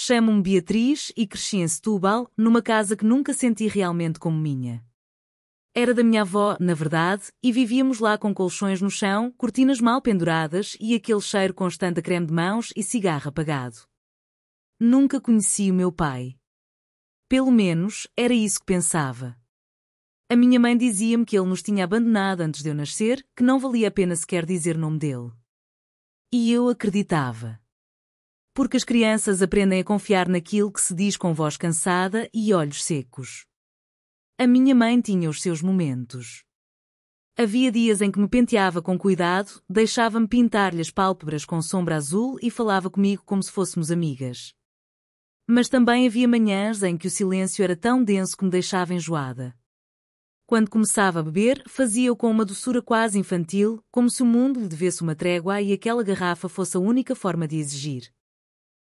Chamo-me Beatriz e cresci em Setúbal, numa casa que nunca senti realmente como minha. Era da minha avó, na verdade, e vivíamos lá com colchões no chão, cortinas mal penduradas e aquele cheiro constante a creme de mãos e cigarro apagado. Nunca conheci o meu pai. Pelo menos, era isso que pensava. A minha mãe dizia-me que ele nos tinha abandonado antes de eu nascer, que não valia a pena sequer dizer o nome dele. E eu acreditava. Porque as crianças aprendem a confiar naquilo que se diz com voz cansada e olhos secos. A minha mãe tinha os seus momentos. Havia dias em que me penteava com cuidado, deixava-me pintar-lhe as pálpebras com sombra azul e falava comigo como se fôssemos amigas. Mas também havia manhãs em que o silêncio era tão denso que me deixava enjoada. Quando começava a beber, fazia-o com uma doçura quase infantil, como se o mundo lhe devesse uma trégua e aquela garrafa fosse a única forma de exigir.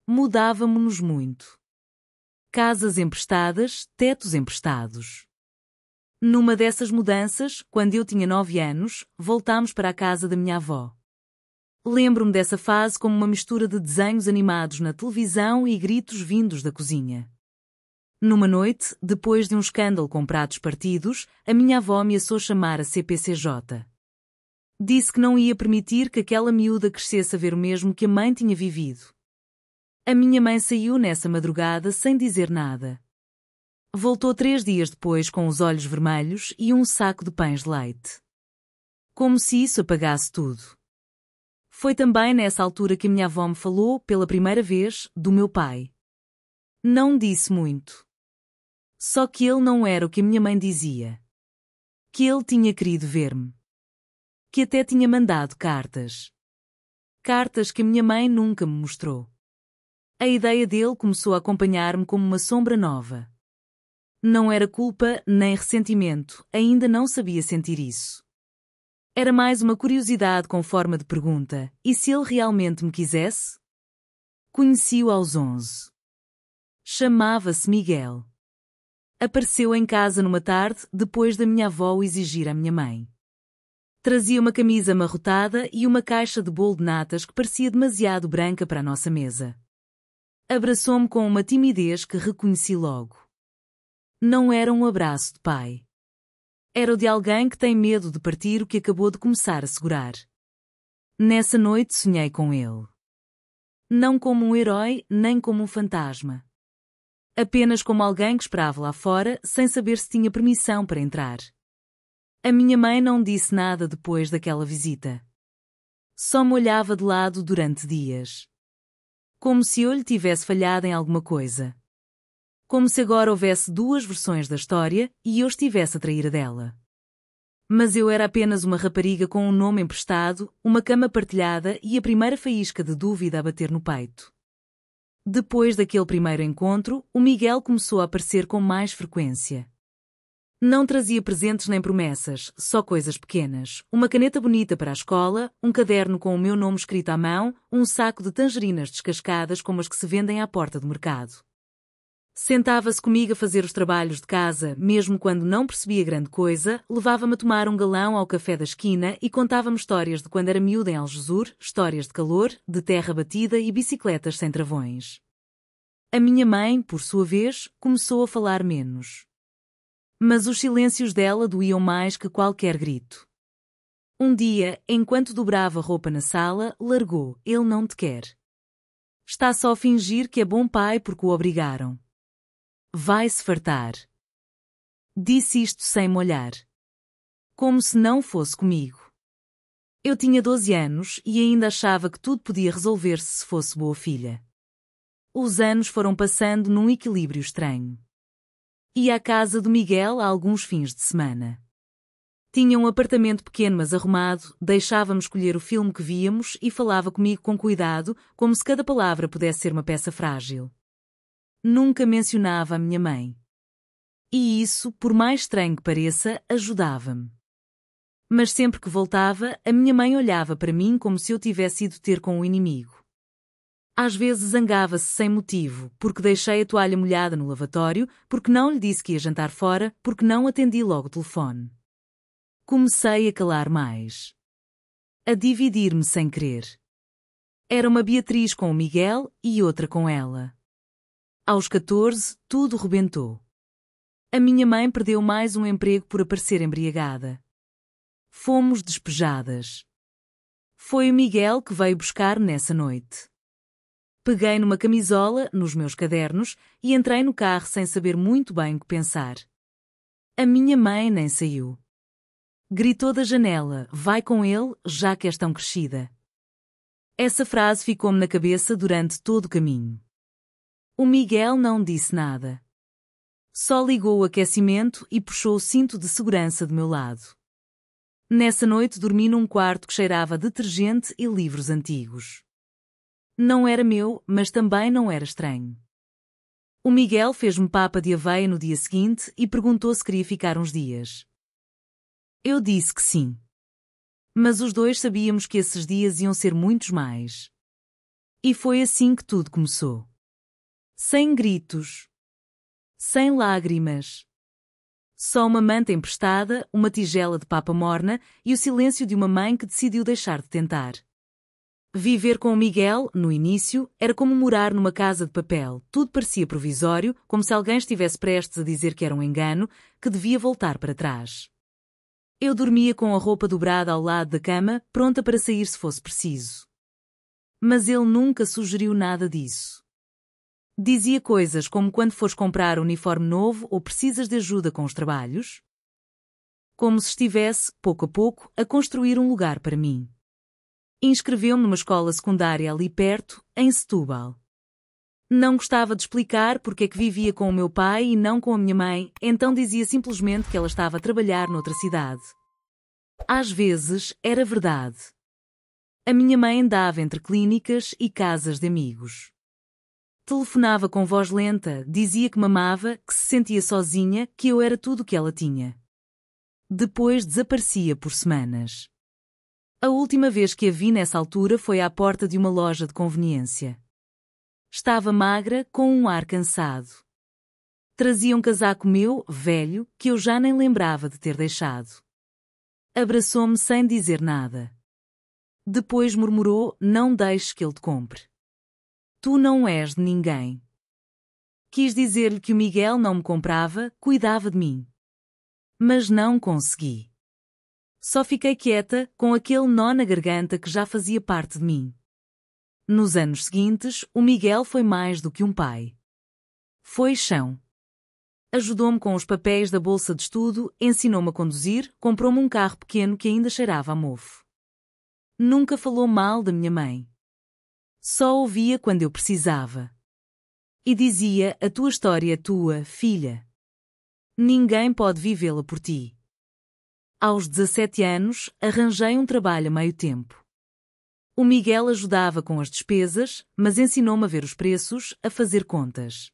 Mudávamo-nos muito. Casas emprestadas, tetos emprestados. Numa dessas mudanças, quando eu tinha 9 anos, voltámos para a casa da minha avó. Lembro-me dessa fase como uma mistura de desenhos animados na televisão e gritos vindos da cozinha. Numa noite, depois de um escândalo com pratos partidos, a minha avó ameaçou chamar a CPCJ. Disse que não ia permitir que aquela miúda crescesse a ver o mesmo que a mãe tinha vivido. A minha mãe saiu nessa madrugada sem dizer nada. Voltou 3 dias depois com os olhos vermelhos e um saco de pães de leite. Como se isso apagasse tudo. Foi também nessa altura que a minha avó me falou, pela primeira vez, do meu pai. Não disse muito. Só que ele não era o que a minha mãe dizia. Que ele tinha querido ver-me. Que até tinha mandado cartas. Cartas que a minha mãe nunca me mostrou. A ideia dele começou a acompanhar-me como uma sombra nova. Não era culpa nem ressentimento, ainda não sabia sentir isso. Era mais uma curiosidade com forma de pergunta, e se ele realmente me quisesse? Conheci-o aos 11. Chamava-se Miguel. Apareceu em casa numa tarde, depois da minha avó o exigir à minha mãe. Trazia uma camisa amarrotada e uma caixa de bolo de natas que parecia demasiado branca para a nossa mesa. Abraçou-me com uma timidez que reconheci logo. Não era um abraço de pai. Era o de alguém que tem medo de partir o que acabou de começar a segurar. Nessa noite sonhei com ele. Não como um herói, nem como um fantasma. Apenas como alguém que esperava lá fora, sem saber se tinha permissão para entrar. A minha mãe não disse nada depois daquela visita. Só me olhava de lado durante dias. Como se eu lhe tivesse falhado em alguma coisa. Como se agora houvesse 2 versões da história e eu estivesse a trair a dela. Mas eu era apenas uma rapariga com um nome emprestado, uma cama partilhada e a primeira faísca de dúvida a bater no peito. Depois daquele primeiro encontro, o Miguel começou a aparecer com mais frequência. Não trazia presentes nem promessas, só coisas pequenas, uma caneta bonita para a escola, um caderno com o meu nome escrito à mão, um saco de tangerinas descascadas como as que se vendem à porta do mercado. Sentava-se comigo a fazer os trabalhos de casa, mesmo quando não percebia grande coisa, levava-me a tomar um galão ao café da esquina e contava-me histórias de quando era miúda em Algesur, histórias de calor, de terra batida e bicicletas sem travões. A minha mãe, por sua vez, começou a falar menos. Mas os silêncios dela doíam mais que qualquer grito. Um dia, enquanto dobrava roupa na sala, largou: "Ele não te quer. Está só a fingir que é bom pai porque o obrigaram. Vai-se fartar." Disse isto sem me olhar. Como se não fosse comigo. Eu tinha 12 anos e ainda achava que tudo podia resolver-se se fosse boa filha. Os anos foram passando num equilíbrio estranho. Ia à casa do Miguel há alguns fins de semana. Tinha um apartamento pequeno mas arrumado, deixava-me escolher o filme que víamos e falava comigo com cuidado, como se cada palavra pudesse ser uma peça frágil. Nunca mencionava a minha mãe. E isso, por mais estranho que pareça, ajudava-me. Mas sempre que voltava, a minha mãe olhava para mim como se eu tivesse ido ter com o inimigo. Às vezes zangava-se sem motivo, porque deixei a toalha molhada no lavatório, porque não lhe disse que ia jantar fora, porque não atendi logo o telefone. Comecei a calar mais. A dividir-me sem querer. Era uma Beatriz com o Miguel e outra com ela. Aos 14, tudo rebentou. A minha mãe perdeu mais um emprego por aparecer embriagada. Fomos despejadas. Foi o Miguel que veio buscar nessa noite. Peguei numa camisola, nos meus cadernos, e entrei no carro sem saber muito bem o que pensar. A minha mãe nem saiu. Gritou da janela: vai com ele, já que és tão crescida. Essa frase ficou-me na cabeça durante todo o caminho. O Miguel não disse nada. Só ligou o aquecimento e puxou o cinto de segurança do meu lado. Nessa noite dormi num quarto que cheirava a detergente e livros antigos. Não era meu, mas também não era estranho. O Miguel fez-me papa de aveia no dia seguinte e perguntou se queria ficar uns dias. Eu disse que sim. Mas os dois sabíamos que esses dias iam ser muitos mais. E foi assim que tudo começou. Sem gritos. Sem lágrimas. Só uma manta emprestada, uma tigela de papa morna e o silêncio de uma mãe que decidiu deixar de tentar. Viver com o Miguel, no início, era como morar numa casa de papel. Tudo parecia provisório, como se alguém estivesse prestes a dizer que era um engano, que devia voltar para trás. Eu dormia com a roupa dobrada ao lado da cama, pronta para sair se fosse preciso. Mas ele nunca sugeriu nada disso. Dizia coisas como: quando fores comprar um uniforme novo ou precisas de ajuda com os trabalhos. Como se estivesse, pouco a pouco, a construir um lugar para mim. Inscreveu-me numa escola secundária ali perto, em Setúbal. Não gostava de explicar porque é que vivia com o meu pai e não com a minha mãe, então dizia simplesmente que ela estava a trabalhar noutra cidade. Às vezes, era verdade. A minha mãe andava entre clínicas e casas de amigos. Telefonava com voz lenta, dizia que me amava, que se sentia sozinha, que eu era tudo o que ela tinha. Depois desaparecia por semanas. A última vez que a vi nessa altura foi à porta de uma loja de conveniência. Estava magra, com um ar cansado. Trazia um casaco meu, velho, que eu já nem lembrava de ter deixado. Abraçou-me sem dizer nada. Depois murmurou: não deixes que ele te compre. Tu não és de ninguém. Quis dizer-lhe que o Miguel não me comprava, cuidava de mim. Mas não consegui. Só fiquei quieta, com aquele nó na garganta que já fazia parte de mim. Nos anos seguintes, o Miguel foi mais do que um pai. Foi chão. Ajudou-me com os papéis da bolsa de estudo, ensinou-me a conduzir, comprou-me um carro pequeno que ainda cheirava a mofo. Nunca falou mal da minha mãe. Só ouvia quando eu precisava. E dizia: a tua história é tua, filha. Ninguém pode vivê-la por ti. Aos 17 anos, arranjei um trabalho a meio tempo. O Miguel ajudava com as despesas, mas ensinou-me a ver os preços, a fazer contas.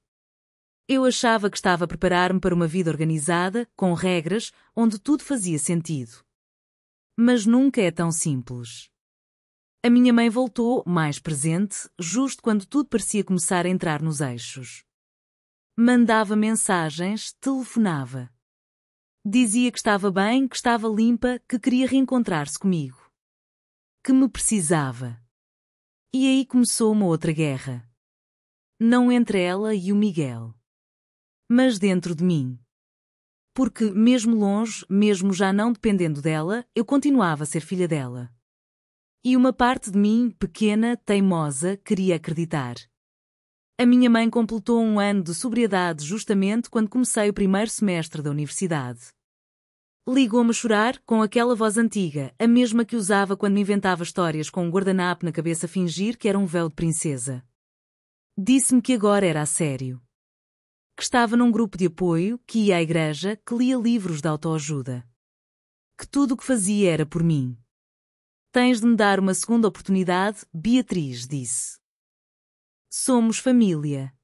Eu achava que estava a preparar-me para uma vida organizada, com regras, onde tudo fazia sentido. Mas nunca é tão simples. A minha mãe voltou, mais presente, justo quando tudo parecia começar a entrar nos eixos. Mandava mensagens, telefonava. Dizia que estava bem, que estava limpa, que queria reencontrar-se comigo. Que me precisava. E aí começou uma outra guerra. Não entre ela e o Miguel. Mas dentro de mim. Porque, mesmo longe, mesmo já não dependendo dela, eu continuava a ser filha dela. E uma parte de mim, pequena, teimosa, queria acreditar. A minha mãe completou um ano de sobriedade justamente quando comecei o primeiro semestre da universidade. Ligou-me a chorar, com aquela voz antiga, a mesma que usava quando me inventava histórias com um guardanapo na cabeça a fingir que era um véu de princesa. Disse-me que agora era a sério. Que estava num grupo de apoio, que ia à igreja, que lia livros de autoajuda. Que tudo o que fazia era por mim. Tens de me dar uma segunda oportunidade, Beatriz disse. Somos família.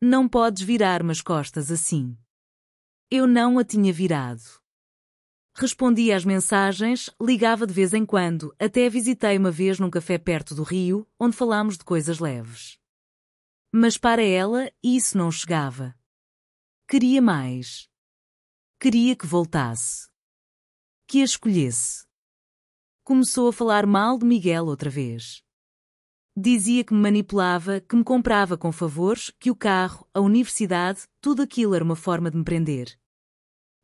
Não podes virar-me as costas assim. Eu não a tinha virado. Respondia às mensagens, ligava de vez em quando, até a visitei uma vez num café perto do rio, onde falámos de coisas leves. Mas para ela, isso não chegava. Queria mais. Queria que voltasse. Que a escolhesse. Começou a falar mal de Miguel outra vez. Dizia que me manipulava, que me comprava com favores, que o carro, a universidade, tudo aquilo era uma forma de me prender.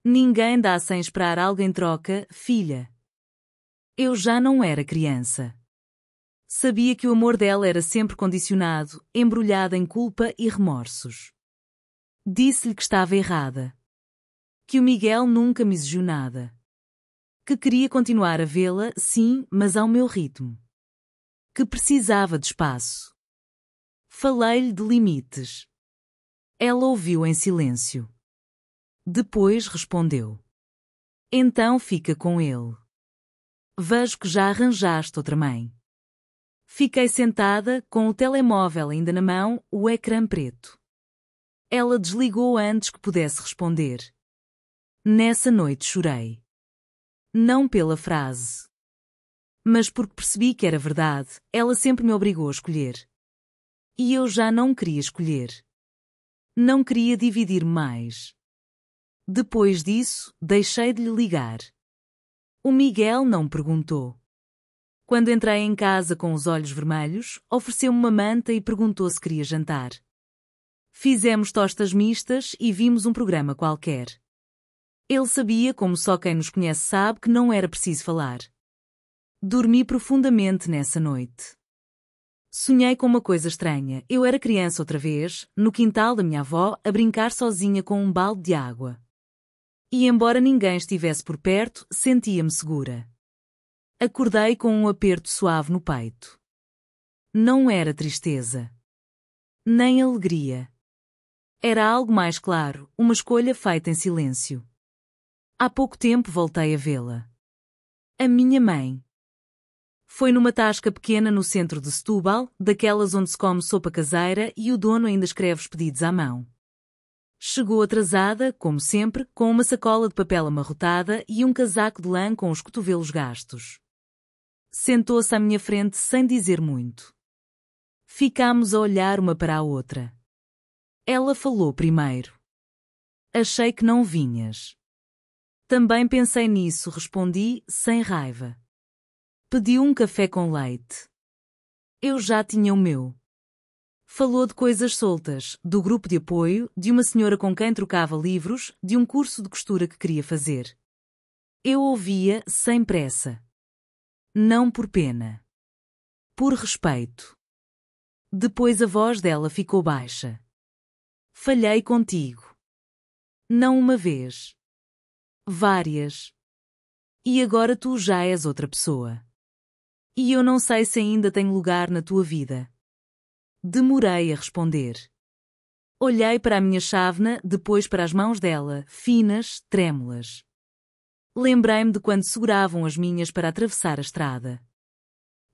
Ninguém dá sem esperar algo em troca, filha. Eu já não era criança. Sabia que o amor dela era sempre condicionado, embrulhado em culpa e remorsos. Disse-lhe que estava errada. Que o Miguel nunca me exigiu nada. Que queria continuar a vê-la, sim, mas ao meu ritmo. Que precisava de espaço. Falei-lhe de limites. Ela ouviu em silêncio. Depois respondeu. Então fica com ele. Vejo que já arranjaste outra mãe. Fiquei sentada, com o telemóvel ainda na mão, o ecrã preto. Ela desligou antes que pudesse responder. Nessa noite chorei. Não pela frase. Mas porque percebi que era verdade, ela sempre me obrigou a escolher. E eu já não queria escolher. Não queria dividir mais. Depois disso, deixei de lhe ligar. O Miguel não me perguntou. Quando entrei em casa com os olhos vermelhos, ofereceu-me uma manta e perguntou se queria jantar. Fizemos tostas mistas e vimos um programa qualquer. Ele sabia, como só quem nos conhece sabe, que não era preciso falar. Dormi profundamente nessa noite. Sonhei com uma coisa estranha. Eu era criança outra vez, no quintal da minha avó, a brincar sozinha com um balde de água. E embora ninguém estivesse por perto, sentia-me segura. Acordei com um aperto suave no peito. Não era tristeza. Nem alegria. Era algo mais claro, uma escolha feita em silêncio. Há pouco tempo voltei a vê-la. A minha mãe. Foi numa tasca pequena no centro de Setúbal, daquelas onde se come sopa caseira e o dono ainda escreve os pedidos à mão. Chegou atrasada, como sempre, com uma sacola de papel amarrotada e um casaco de lã com os cotovelos gastos. Sentou-se à minha frente sem dizer muito. Ficámos a olhar uma para a outra. Ela falou primeiro. Achei que não vinhas. Também pensei nisso, respondi, sem raiva. Pedi um café com leite. Eu já tinha o meu. Falou de coisas soltas, do grupo de apoio, de uma senhora com quem trocava livros, de um curso de costura que queria fazer. Eu ouvia, sem pressa. Não por pena. Por respeito. Depois a voz dela ficou baixa. Falhei contigo. Não uma vez. Várias. E agora tu já és outra pessoa. E eu não sei se ainda tenho lugar na tua vida. Demorei a responder. Olhei para a minha chávena, depois para as mãos dela, finas, trêmulas. Lembrei-me de quando seguravam as minhas para atravessar a estrada.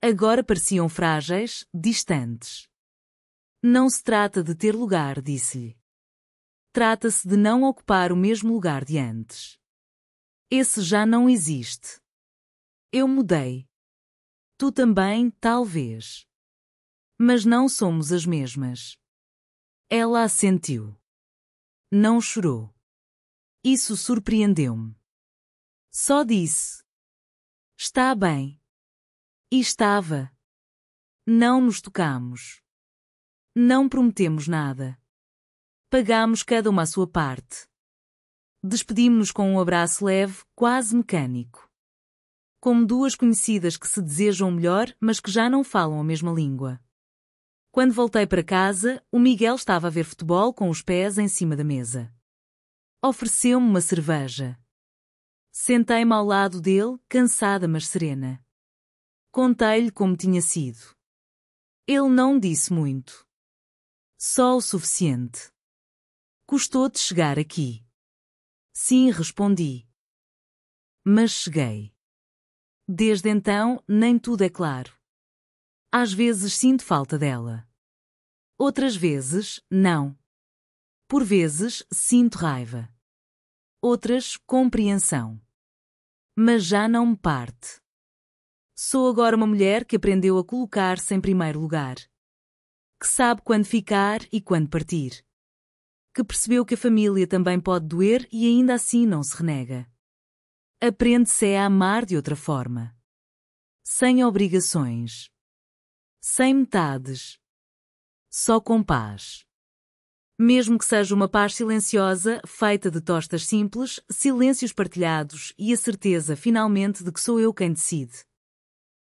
Agora pareciam frágeis, distantes. Não se trata de ter lugar, disse-lhe. Trata-se de não ocupar o mesmo lugar de antes. Esse já não existe. Eu mudei. Tu também, talvez. Mas não somos as mesmas. Ela assentiu. Não chorou. Isso surpreendeu-me. Só disse. Está bem. E estava. Não nos tocamos. Não prometemos nada. Pagámos cada uma a sua parte. Despedimos-nos com um abraço leve, quase mecânico. Como duas conhecidas que se desejam melhor, mas que já não falam a mesma língua. Quando voltei para casa, o Miguel estava a ver futebol com os pés em cima da mesa. Ofereceu-me uma cerveja. Sentei-me ao lado dele, cansada mas serena. Contei-lhe como tinha sido. Ele não disse muito. Só o suficiente. Custou-te chegar aqui. Sim, respondi. Mas cheguei. Desde então, nem tudo é claro. Às vezes sinto falta dela. Outras vezes, não. Por vezes, sinto raiva. Outras, compreensão. Mas já não me parte. Sou agora uma mulher que aprendeu a colocar-se em primeiro lugar. Que sabe quando ficar e quando partir. Que percebeu que a família também pode doer e ainda assim não se renega. Aprende-se a amar de outra forma. Sem obrigações. Sem metades. Só com paz. Mesmo que seja uma paz silenciosa, feita de tostas simples, silêncios partilhados e a certeza finalmente de que sou eu quem decide.